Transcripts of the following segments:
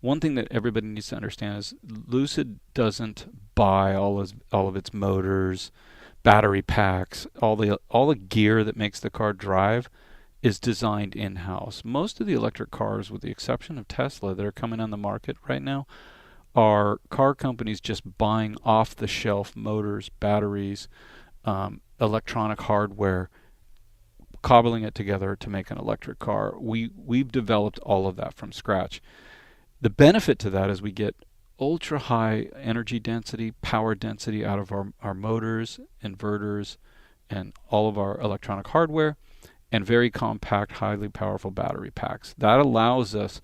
One thing that everybody needs to understand is Lucid doesn't buy all of its motors, battery packs, all the gear that makes the car drive is designed in-house. Most of the electric cars, with the exception of Tesla, that are coming on the market right now, are car companies just buying off-the-shelf motors, batteries, electronic hardware, cobbling it together to make an electric car. We've developed all of that from scratch. The benefit to that is we get ultra high energy density, power density out of our motors, inverters, and all of our electronic hardware, and very compact, highly powerful battery packs. That allows us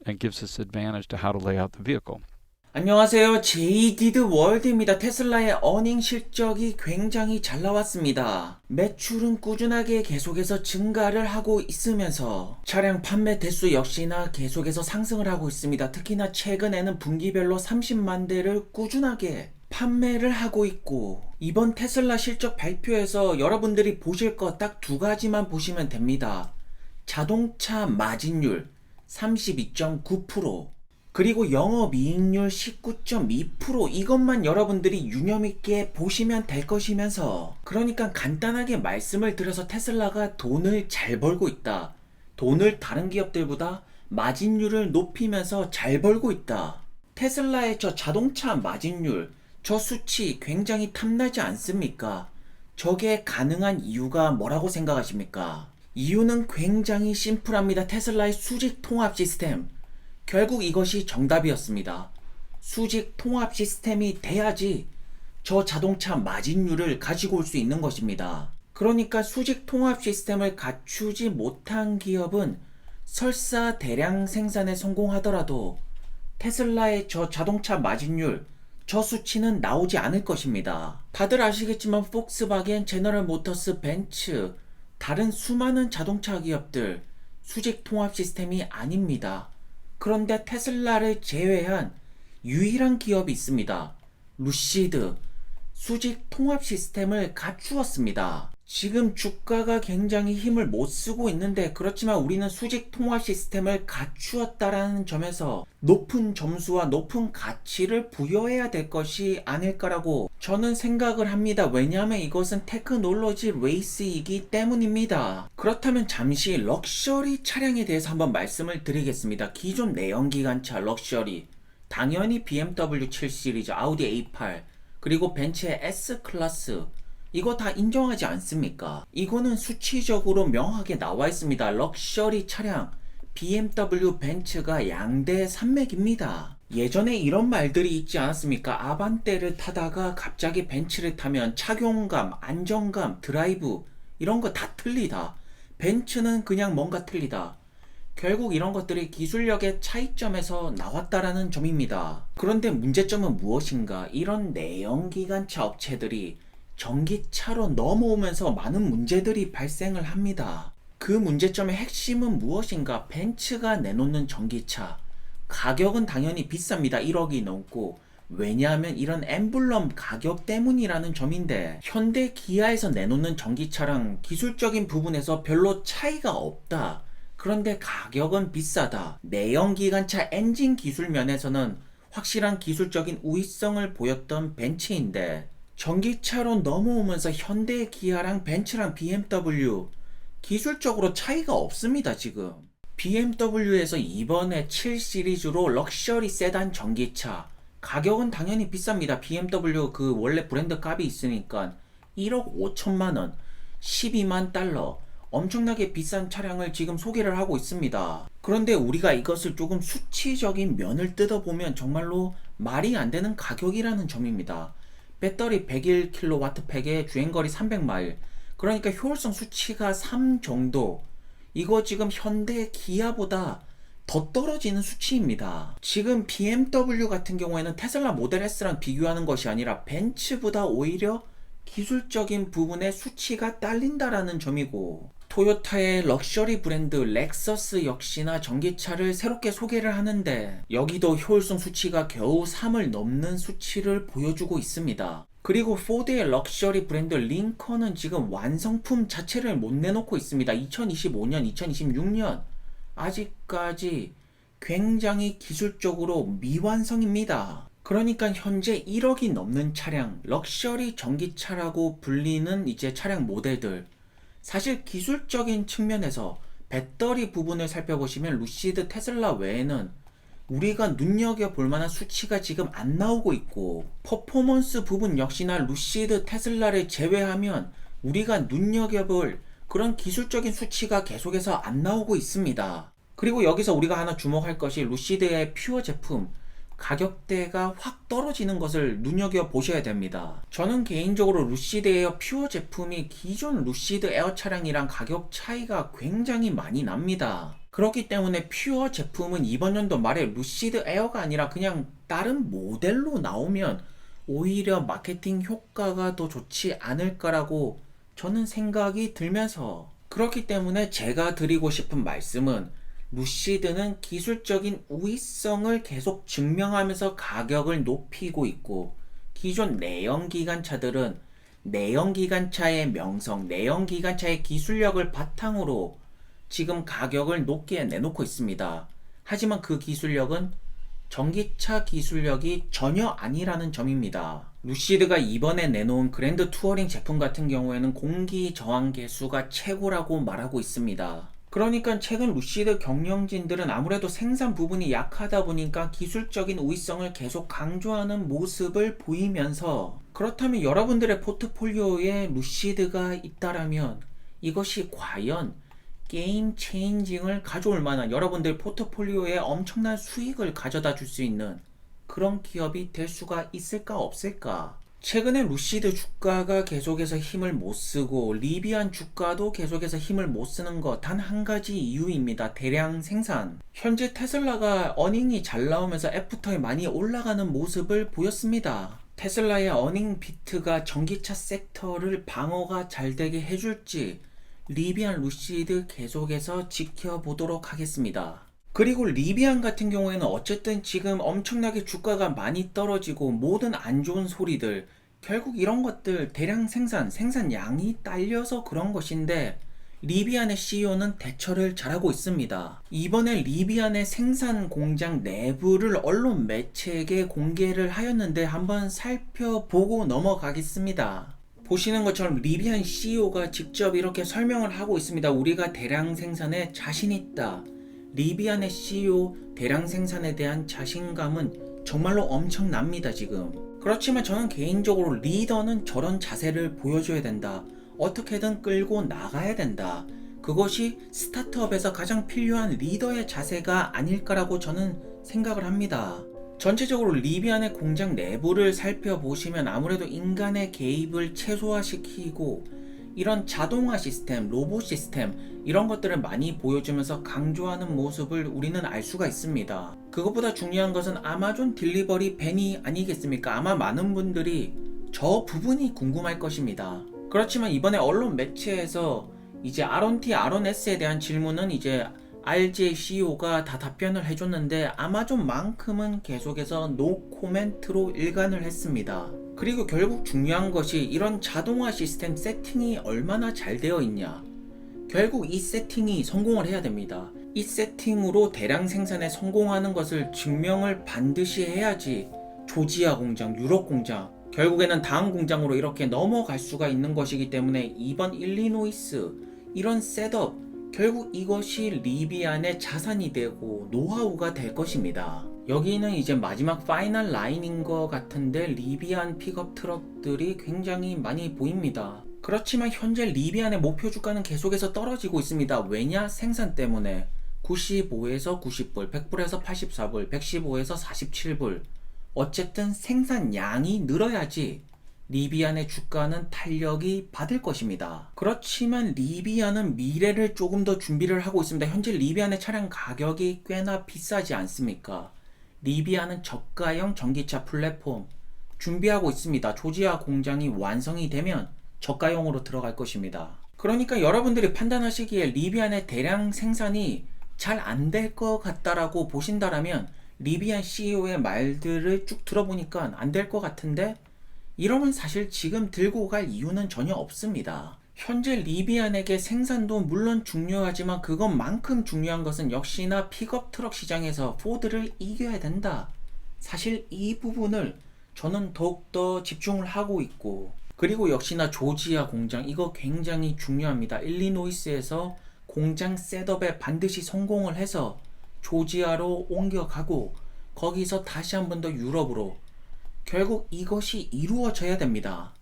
and gives us advantage to how to lay out the vehicle. 안녕하세요. 제이디드 월드입니다. 테슬라의 어닝 실적이 굉장히 잘 나왔습니다. 매출은 꾸준하게 계속해서 증가를 하고 있으면서 차량 판매 대수 역시나 계속해서 상승을 하고 있습니다. 특히나 최근에는 분기별로 30만 대를 꾸준하게 판매를 하고 있고, 이번 테슬라 실적 발표에서 여러분들이 보실 거 딱 두 가지만 보시면 됩니다. 자동차 마진율 32.9%, 그리고 영업이익률 19.2%, 이것만 여러분들이 유념있게 보시면 될 것이면서, 그러니까 간단하게 말씀을 드려서 테슬라가 돈을 잘 벌고 있다, 돈을 다른 기업들보다 마진율을 높이면서 잘 벌고 있다. 테슬라의 저 자동차 마진율, 저 수치 굉장히 탐나지 않습니까? 저게 가능한 이유가 뭐라고 생각하십니까? 이유는 굉장히 심플합니다. 테슬라의 수직 통합 시스템, 결국 이것이 정답이었습니다. 수직 통합 시스템이 돼야지 저 자동차 마진율을 가지고 올 수 있는 것입니다. 그러니까 수직 통합 시스템을 갖추지 못한 기업은 설사 대량 생산에 성공하더라도 테슬라의 저 자동차 마진율, 저 수치는 나오지 않을 것입니다. 다들 아시겠지만 폭스바겐, 제너럴 모터스, 벤츠, 다른 수많은 자동차 기업들 수직 통합 시스템이 아닙니다. 그런데 테슬라를 제외한 유일한 기업이 있습니다. 루시드, 수직 통합 시스템을 갖추었습니다. 지금 주가가 굉장히 힘을 못 쓰고 있는데, 그렇지만 우리는 수직 통합 시스템을 갖추었다라는 점에서 높은 점수와 높은 가치를 부여해야 될 것이 아닐까라고 저는 생각을 합니다. 왜냐하면 이것은 테크놀로지 레이스이기 때문입니다. 그렇다면 잠시 럭셔리 차량에 대해서 한번 말씀을 드리겠습니다. 기존 내연기관차 럭셔리, 당연히 BMW 7 시리즈, 아우디 A8, 그리고 벤츠의 S클래스, 이거 다 인정하지 않습니까? 이거는 수치적으로 명확하게 나와 있습니다. 럭셔리 차량, BMW, 벤츠가 양대 산맥입니다. 예전에 이런 말들이 있지 않았습니까? 아반떼를 타다가 갑자기 벤츠를 타면 착용감, 안정감, 드라이브, 이런 거 다 틀리다. 벤츠는 그냥 뭔가 틀리다. 결국 이런 것들이 기술력의 차이점에서 나왔다라는 점입니다. 그런데 문제점은 무엇인가? 이런 내연기관차 업체들이 전기차로 넘어오면서 많은 문제들이 발생을 합니다. 그 문제점의 핵심은 무엇인가? 벤츠가 내놓는 전기차, 가격은 당연히 비쌉니다. 1억이 넘고. 왜냐하면 이런 엠블럼 가격 때문이라는 점인데, 현대 기아에서 내놓는 전기차랑 기술적인 부분에서 별로 차이가 없다. 그런데 가격은 비싸다. 내연기관차 엔진 기술 면에서는 확실한 기술적인 우위성을 보였던 벤츠인데, 전기차로 넘어오면서 현대 기아랑 벤츠랑 BMW 기술적으로 차이가 없습니다. 지금 BMW에서 이번에 7 시리즈로 럭셔리 세단 전기차, 가격은 당연히 비쌉니다. BMW 그 원래 브랜드 값이 있으니까 1억 5천만 원, 12만 달러, 엄청나게 비싼 차량을 지금 소개를 하고 있습니다. 그런데 우리가 이것을 조금 수치적인 면을 뜯어보면 정말로 말이 안 되는 가격이라는 점입니다. 배터리 101kW 팩에 주행거리 300마일, 그러니까 효율성 수치가 3 정도, 이거 지금 현대 기아보다 더 떨어지는 수치입니다. 지금 BMW 같은 경우에는 테슬라 모델 S랑 비교하는 것이 아니라 벤츠보다 오히려 기술적인 부분에 수치가 딸린다라는 점이고, 토요타의 럭셔리 브랜드 렉서스 역시나 전기차를 새롭게 소개를 하는데, 여기도 효율성 수치가 겨우 3을 넘는 수치를 보여주고 있습니다. 그리고 포드의 럭셔리 브랜드 링컨은 지금 완성품 자체를 못 내놓고 있습니다. 2025년, 2026년 아직까지 굉장히 기술적으로 미완성입니다. 그러니까 현재 1억이 넘는 차량, 럭셔리 전기차라고 불리는 이제 차량 모델들, 사실 기술적인 측면에서 배터리 부분을 살펴보시면 루시드 테슬라 외에는 우리가 눈여겨볼 만한 수치가 지금 안 나오고 있고, 퍼포먼스 부분 역시나 루시드 테슬라를 제외하면 우리가 눈여겨볼 그런 기술적인 수치가 계속해서 안 나오고 있습니다. 그리고 여기서 우리가 하나 주목할 것이 루시드의 퓨어 제품 가격대가 확 떨어지는 것을 눈여겨보셔야 됩니다. 저는 개인적으로 루시드 에어 퓨어 제품이 기존 루시드 에어 차량이랑 가격 차이가 굉장히 많이 납니다. 그렇기 때문에 퓨어 제품은 이번 연도 말에 루시드 에어가 아니라 그냥 다른 모델로 나오면 오히려 마케팅 효과가 더 좋지 않을까라고 저는 생각이 들면서, 그렇기 때문에 제가 드리고 싶은 말씀은 루시드는 기술적인 우위성을 계속 증명하면서 가격을 높이고 있고, 기존 내연기관차들은 내연기관차의 명성, 내연기관차의 기술력을 바탕으로 지금 가격을 높게 내놓고 있습니다. 하지만 그 기술력은 전기차 기술력이 전혀 아니라는 점입니다. 루시드가 이번에 내놓은 그랜드 투어링 제품 같은 경우에는 공기 저항 계수가 최고라고 말하고 있습니다. 그러니까 최근 루시드 경영진들은 아무래도 생산 부분이 약하다 보니까 기술적인 우위성을 계속 강조하는 모습을 보이면서, 그렇다면 여러분들의 포트폴리오에 루시드가 있다라면 이것이 과연 게임 체인징을 가져올 만한, 여러분들 포트폴리오에 엄청난 수익을 가져다 줄 수 있는 그런 기업이 될 수가 있을까 없을까? 최근에 루시드 주가가 계속해서 힘을 못 쓰고 리비안 주가도 계속해서 힘을 못 쓰는 것 단 한 가지 이유입니다. 대량 생산. 현재 테슬라가 어닝이 잘 나오면서 애프터에 많이 올라가는 모습을 보였습니다. 테슬라의 어닝 비트가 전기차 섹터를 방어가 잘 되게 해줄지 리비안 루시드 계속해서 지켜보도록 하겠습니다. 그리고 리비안 같은 경우에는 어쨌든 지금 엄청나게 주가가 많이 떨어지고 모든 안 좋은 소리들, 결국 이런 것들 대량 생산량이 딸려서 그런 것인데, 리비안의 CEO는 대처를 잘하고 있습니다. 이번에 리비안의 생산 공장 내부를 언론 매체에게 공개를 하였는데 한번 살펴보고 넘어가겠습니다. 보시는 것처럼 리비안 CEO가 직접 이렇게 설명을 하고 있습니다. 우리가 대량 생산에 자신 있다. 리비안의 CEO 대량 생산에 대한 자신감은 정말로 엄청납니다, 지금. 그렇지만 저는 개인적으로 리더는 저런 자세를 보여줘야 된다. 어떻게든 끌고 나가야 된다. 그것이 스타트업에서 가장 필요한 리더의 자세가 아닐까라고 저는 생각을 합니다. 전체적으로 리비안의 공장 내부를 살펴보시면 아무래도 인간의 개입을 최소화시키고 이런 자동화 시스템, 로봇 시스템 이런 것들을 많이 보여주면서 강조하는 모습을 우리는 알 수가 있습니다. 그것보다 중요한 것은 아마존 딜리버리 밴이 아니겠습니까? 아마 많은 분들이 저 부분이 궁금할 것입니다. 그렇지만 이번에 언론 매체에서 이제 R1T, R1S에 대한 질문은 이제 RJ CEO가 다 답변을 해줬는데 아마존만큼은 계속해서 노 코멘트로 일관을 했습니다. 그리고 결국 중요한 것이 이런 자동화 시스템 세팅이 얼마나 잘 되어 있냐. 결국 이 세팅이 성공을 해야 됩니다. 이 세팅으로 대량 생산에 성공하는 것을 증명을 반드시 해야지 조지아 공장, 유럽 공장, 결국에는 다음 공장으로 이렇게 넘어갈 수가 있는 것이기 때문에 이번 일리노이스 이런 셋업, 결국 이것이 리비안의 자산이 되고 노하우가 될 것입니다. 여기는 이제 마지막 파이널 라인인 것 같은데 리비안 픽업 트럭들이 굉장히 많이 보입니다. 그렇지만 현재 리비안의 목표 주가는 계속해서 떨어지고 있습니다. 왜냐? 생산 때문에 95에서 90불, 100불에서 84불, 115에서 47불. 어쨌든 생산량이 늘어야지 리비안의 주가는 탄력이 받을 것입니다. 그렇지만 리비안은 미래를 조금 더 준비를 하고 있습니다. 현재 리비안의 차량 가격이 꽤나 비싸지 않습니까? 리비안은 저가형 전기차 플랫폼 준비하고 있습니다. 조지아 공장이 완성이 되면 저가형으로 들어갈 것입니다. 그러니까 여러분들이 판단하시기에 리비안의 대량 생산이 잘 안 될 것 같다라고 보신다라면 리비안 CEO의 말들을 쭉 들어보니까 안 될 것 같은데 이러면 사실 지금 들고 갈 이유는 전혀 없습니다. 현재 리비안에게 생산도 물론 중요하지만 그것만큼 중요한 것은 역시나 픽업 트럭 시장에서 포드를 이겨야 된다. 사실 이 부분을 저는 더욱더 집중을 하고 있고, 그리고 역시나 조지아 공장, 이거 굉장히 중요합니다. 일리노이스에서 공장 셋업에 반드시 성공을 해서 조지아로 옮겨가고 거기서 다시 한 번 더 유럽으로, 결국 이것이 이루어져야 됩니다.